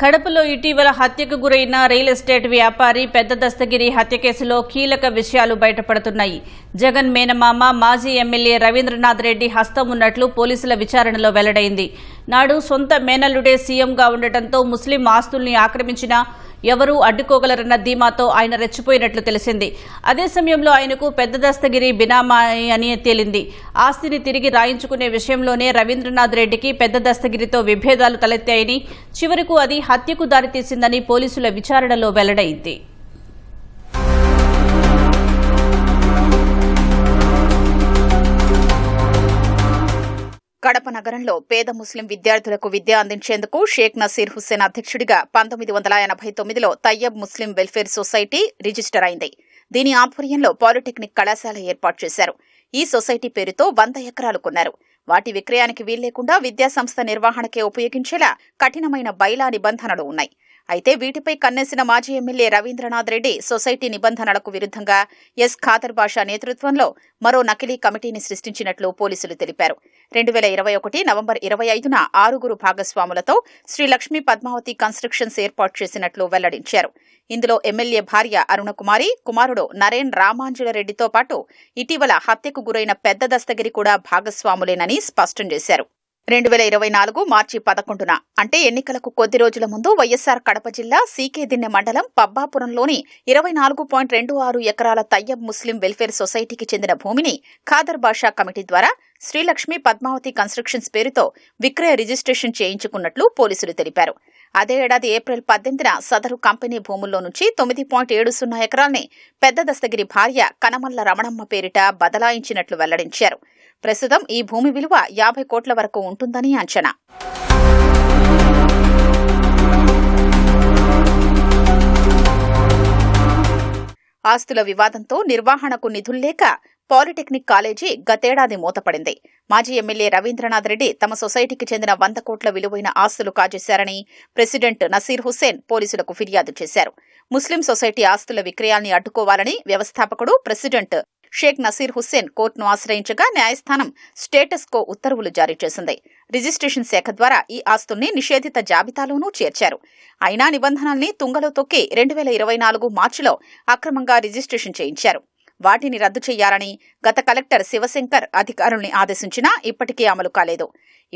కడపలో ఇటీవల హత్యకు గురైన రియల్ ఎస్టేట్ వ్యాపారి పెద్ద దస్తగిరి హత్య కేసులో కీలక విషయాలు బయటపడుతున్నాయి. జగన్ మేనమామ మాజీ ఎమ్మెల్యే రవీంద్రనాథ్ రెడ్డి హస్తం ఉన్నట్లు పోలీసుల విచారణలో వెల్లడైంది. నాడు సొంత మేనల్లుడే సీఎంగా ఉండటంతో ముస్లిం ఆస్తుల్ని ఆక్రమించిన ఎవరూ అడ్డుకోగలరన్న ధీమాతో ఆయన రెచ్చిపోయినట్లు తెలిసింది. అదే సమయంలో ఆయనకు పెద్ద దస్తగిరి బినామీ అని తేలింది. ఆస్తిని తిరిగి రాయించుకునే విషయంలోనే రవీంద్రనాథ్ రెడ్డికి పెద్ద దస్తగిరితో విభేదాలు తలెత్తాయని, చివరకు అది హత్యకు దారితీసిందని పోలీసుల విచారణలో వెల్లడైంది. కడప నగరంలో పేద ముస్లిం విద్యార్థులకు విద్య అందించేందుకు షేక్ నసీర్ హుస్సేన్ అధ్యక్షుడిగా 1989లో Tayyab Muslim welfare society register అయింది. దీని ఆధ్వర్యంలో పాలిటెక్నిక్ కళాశాల ఏర్పాటు చేశారు. ఈ సొసైటీ పేరుతో 100 ఎకరాలు కొన్నారు. వాటి విక్రయానికి వీల్లేకుండా విద్యాసంస్థ నిర్వహణకే ఉపయోగించేలా కఠినమైన బైలా నిబంధనలు ఉన్నాయి. అయితే వీటిపై కన్నేసిన మాజీ ఎమ్మెల్యే రవీంద్రనాథ్ రెడ్డి సొసైటీ నిబంధనలకు విరుద్ధంగా ఎస్ ఖాదర్ బాషా నేతృత్వంలో మరో నకిలీ కమిటీని సృష్టించినట్లు పోలీసులు తెలిపారు. 2021 నవంబర్ 25న 6 భాగస్వాములతో శ్రీ లక్ష్మీ పద్మావతి కన్స్ట్రక్షన్స్ ఏర్పాటు చేసినట్లు వెల్లడించారు. ఇందులో ఎమ్మెల్యే భార్య అరుణకుమారి, కుమారుడు నరేన్ రామాంజులరెడ్డితో పాటు ఇటీవల హత్యకు గురైన పెద్ద దస్తగిరి కూడా భాగస్వాములేనని స్పష్టం చేశారు. 2024 మార్చి 11న అంటే ఎన్నికలకు కొద్ది రోజుల ముందు వైఎస్సార్ కడప జిల్లా సీకేదిన్నె మండలం పబ్బాపురంలోని 24.26 ఎకరాల తయ్యబ్ ముస్లిం వెల్ఫేర్ సొసైటీకి చెందిన భూమిని ఖాదర్ బాషా కమిటీ ద్వారా శ్రీలక్ష్మీ పద్మావతి కన్స్ట్రక్షన్స్ పేరుతో విక్రయ రిజిస్ట్రేషన్ చేయించుకున్నట్లు పోలీసులు తెలిపారు. అదే ఏడాది ఏప్రిల్ 18న సదరు కంపెనీ భూముల్లో నుంచి 9.70 ఎకరాల్ని పెద్ద దస్తగిరి భార్య కనమల్ల రమణమ్మ పేరిట బదలాయించినట్లు వెల్లడించారు. ప్రస్తుతం ఈ భూమి విలువ 50 కోట్ల వరకు ఉంటుందని అంచనా. ఆస్తుల వివాదంతో నిర్వహణకు నిధుల్లేక పాలిటెక్నిక్ కాలేజీ గతేడాది మూతపడింది. మాజీ ఎమ్మెల్యే రవీంద్రనాథ్ రెడ్డి తమ సొసైటీకి చెందిన 100 కోట్ల విలువైన ఆస్తులు కాజేశారని ప్రెసిడెంట్ నసీర్ హుస్సేన్ పోలీసులకు ఫిర్యాదు చేశారు. ముస్లిం సొసైటీ ఆస్తుల విక్రయాల్ని అడ్డుకోవాలని వ్యవస్థాపకుడు ప్రెసిడెంట్ షేక్ నసీర్ హుస్సేన్ కోర్టును ఆశ్రయించగా న్యాయస్థానం స్టేటస్ కో ఉత్తర్వులు జారీ చేసింది. రిజిస్ట్రేషన్ శాఖ ద్వారా ఈ ఆస్తుల్ని నిషేధిత జాబితాలోనూ చేర్చారు. అయినా నిబంధనల్ని తుంగలో తొక్కి 2024 మార్చిలో అక్రమంగా రిజిస్ట్రేషన్ చేయించారు. వాటిని రద్దు చేయాలని గత కలెక్టర్ శివశంకర్ అధికారుల్ని ఆదేశించినా ఇప్పటికీ అమలు కాలేదు.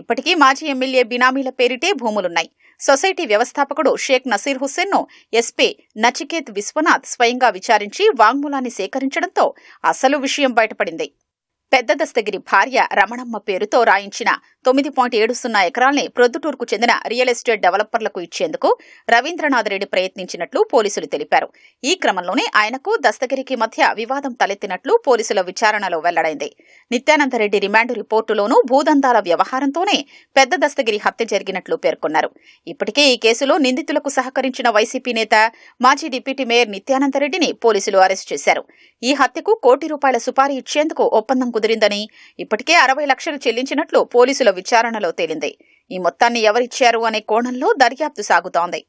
ఇప్పటికీ మాజీ ఎమ్మెల్యే బినామీల పేరిటే భూములున్నాయి. సొసైటీ వ్యవస్థాపకుడు షేక్ నసీర్ హుస్సేన్ను ఎస్పీ నచికేత్ విశ్వనాథ్ స్వయంగా విచారించి వాంగ్మూలాన్ని సేకరించడంతో అసలు విషయం బయటపడింది. పెద్ద దస్తగిరి భార్య రమణమ్మ పేరుతో రాయించిన 9.70 ఎకరాల్ని ప్రొద్దుటూరుకు చెందిన రియల్ ఎస్టేట్ డెవలపర్లకు ఇచ్చేందుకు రవీంద్రనాథ్ రెడ్డి ప్రయత్నించినట్లు పోలీసులు తెలిపారు. ఈ క్రమంలోనే ఆయనకు దస్తగిరికి మధ్య వివాదం తలెత్తినట్లు పోలీసుల విచారణలో వెల్లడైంది. నిత్యానందరెడ్డి రిమాండ్ రిపోర్టులోనూ భూదందాల వ్యవహారంతోనే పెద్ద దస్తగిరి హత్య జరిగినట్లు పేర్కొన్నారు. ఇప్పటికే ఈ కేసులో నిందితులకు సహకరించిన వైసీపీ నేత మాజీ డిప్యూటీ మేయర్ నిత్యానందరెడ్డిని పోలీసులు అరెస్ట్ చేశారు. ఈ హత్యకు ₹1 కోటి సుపారీ ఇచ్చేందుకు ఒప్పందం కుదిరిందని, ఇప్పటికే 60 లక్షలు చెల్లించినట్లు పోలీసుల విచారణలో తేలింది. ఈ మొత్తాన్ని ఎవరిచ్చారు అనే కోణంలో దర్యాప్తు సాగుతోంది.